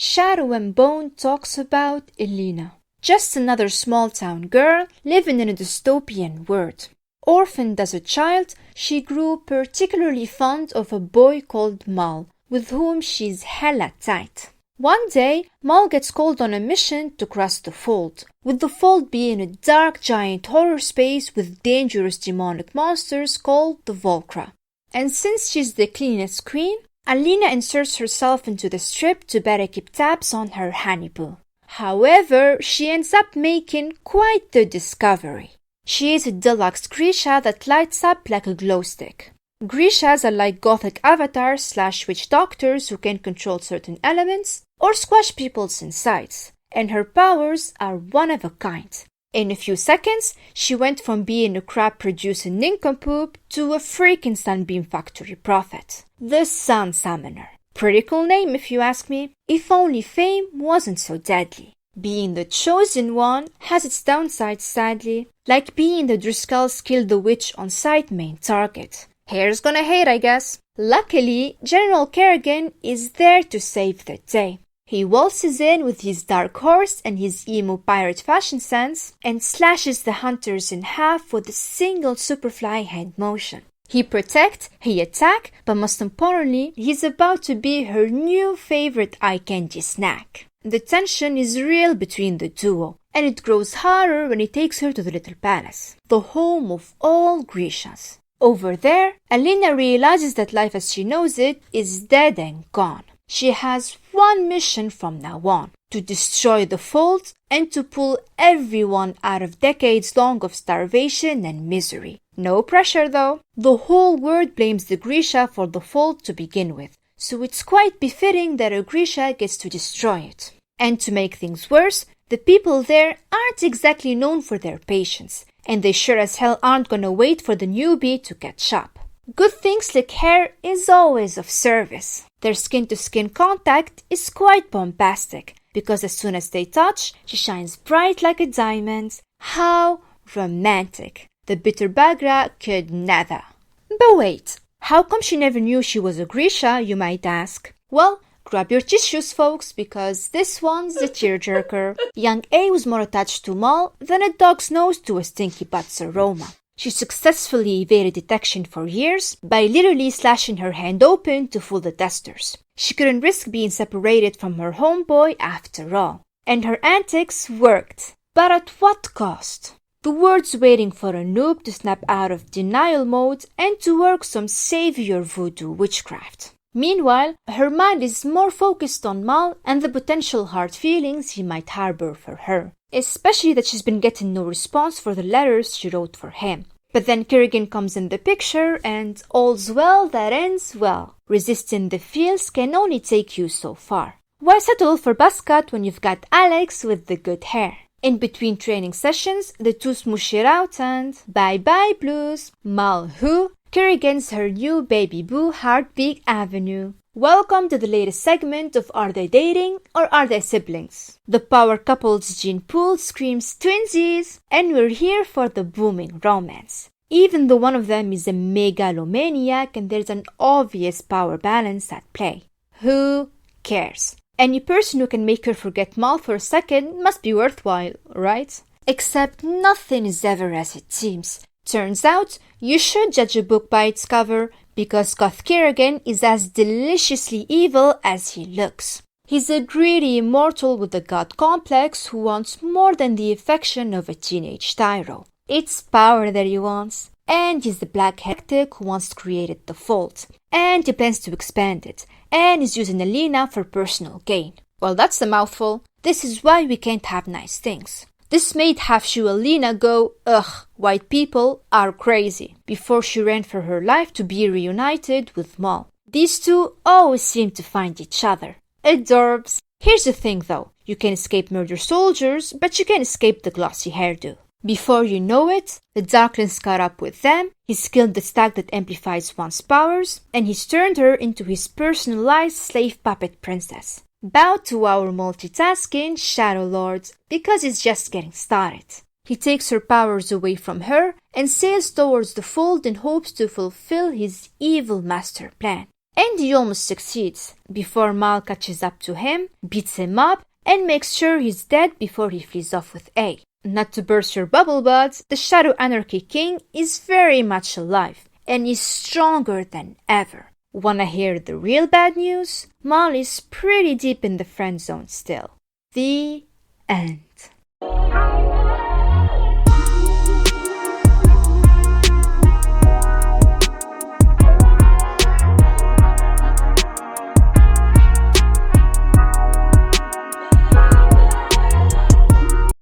Shadow and Bone talks about Alina. Just another small-town girl living in a dystopian world. Orphaned as a child, she grew particularly fond of a boy called Mal, with whom she's hella tight. One day, Mal gets called on a mission to cross the Fold, with the Fold being a dark giant horror space with dangerous demonic monsters called the Baghra. And since she's the cleanest queen, Alina inserts herself into the strip to better keep tabs on her honeyboo. However, she ends up making quite the discovery. She is a deluxe Grisha that lights up like a glow stick. Grishas are like gothic avatars / witch doctors who can control certain elements or squash people's insides, and her powers are one of a kind. In a few seconds, she went from being a crap-producing nincompoop to a freaking Sunbeam Factory prophet. The Sun Summoner. Pretty cool name if you ask me, if only fame wasn't so deadly. Being the chosen one has its downsides sadly, like being the Driscoll's kill the witch on sight main target. Hair's gonna hate, I guess. Luckily, General Kirigan is there to save the day. He waltzes in with his dark horse and his emo pirate fashion sense and slashes the hunters in half with a single superfly hand motion. He protect, he attack, but most importantly, he's about to be her new favorite eye candy snack. The tension is real between the duo, and it grows harder when he takes her to the Little Palace, the home of all Grishas. Over there, Alina realizes that life as she knows it is dead and gone. She has one mission from now on, to destroy the Fold and to pull everyone out of decades long of starvation and misery. No pressure though. The whole world blames the Grisha for the Fold to begin with, so it's quite befitting that a Grisha gets to destroy it. And to make things worse, the people there aren't exactly known for their patience, and they sure as hell aren't gonna wait for the newbie to catch up. Good thing slick hair is always of service. Their skin-to-skin contact is quite bombastic, because as soon as they touch, she shines bright like a diamond. How romantic. The bitter Baghra could never. But wait, how come she never knew she was a Grisha, you might ask? Well, grab your tissues, folks, because this one's a tearjerker. Young A was more attached to Mal than a dog's nose to a stinky butt's aroma. She successfully evaded detection for years by literally slashing her hand open to fool the testers. She couldn't risk being separated from her homeboy after all. And her antics worked. But at what cost? The world's waiting for a noob to snap out of denial mode and to work some savior voodoo witchcraft. Meanwhile, her mind is more focused on Mal and the potential hard feelings he might harbor for her. Especially that she's been getting no response for the letters she wrote for him. But then Kirigan comes in the picture and all's well that ends well. Resisting the feels can only take you so far. Why settle for Baskat when you've got Alex with the good hair? In between training sessions, the two smoosh it out and bye-bye blues. Mal who? Kirigan's her new baby boo Heartbeat Avenue. Welcome to the latest segment of Are They Dating or Are They Siblings? The power couple's gene pool screams twinsies, and we're here for the booming romance. Even though one of them is a megalomaniac and there's an obvious power balance at play. Who cares? Any person who can make her forget Mal for a second must be worthwhile, right? Except nothing is ever as it seems. Turns out, you should judge a book by its cover, because Goth Kirigan is as deliciously evil as he looks. He's a greedy immortal with a god complex who wants more than the affection of a teenage tyro. It's power that he wants. And he's the black hectic who once created the Fold. And he plans to expand it. And is using Alina for personal gain. Well, that's a mouthful. This is why we can't have nice things. This made half-shoe Alina go, ugh, white people are crazy, before she ran for her life to be reunited with Mal. These two always seem to find each other. Adorbs. Here's the thing though, you can escape murder soldiers, but you can't escape the glossy hairdo. Before you know it, the Darkling's caught up with them, he's killed the stag that amplifies one's powers, and he's turned her into his personalized slave puppet princess. Bow to our multitasking Shadow Lords, because it's just getting started. He takes her powers away from her and sails towards the Fold in hopes to fulfill his evil master plan. And he almost succeeds, before Mal catches up to him, beats him up, and makes sure he's dead before he flees off with A. Not to burst your bubble buds, the Shadow Anarchy King is very much alive, and is stronger than ever. Wanna hear the real bad news? Mal is pretty deep in the friend zone still. The end.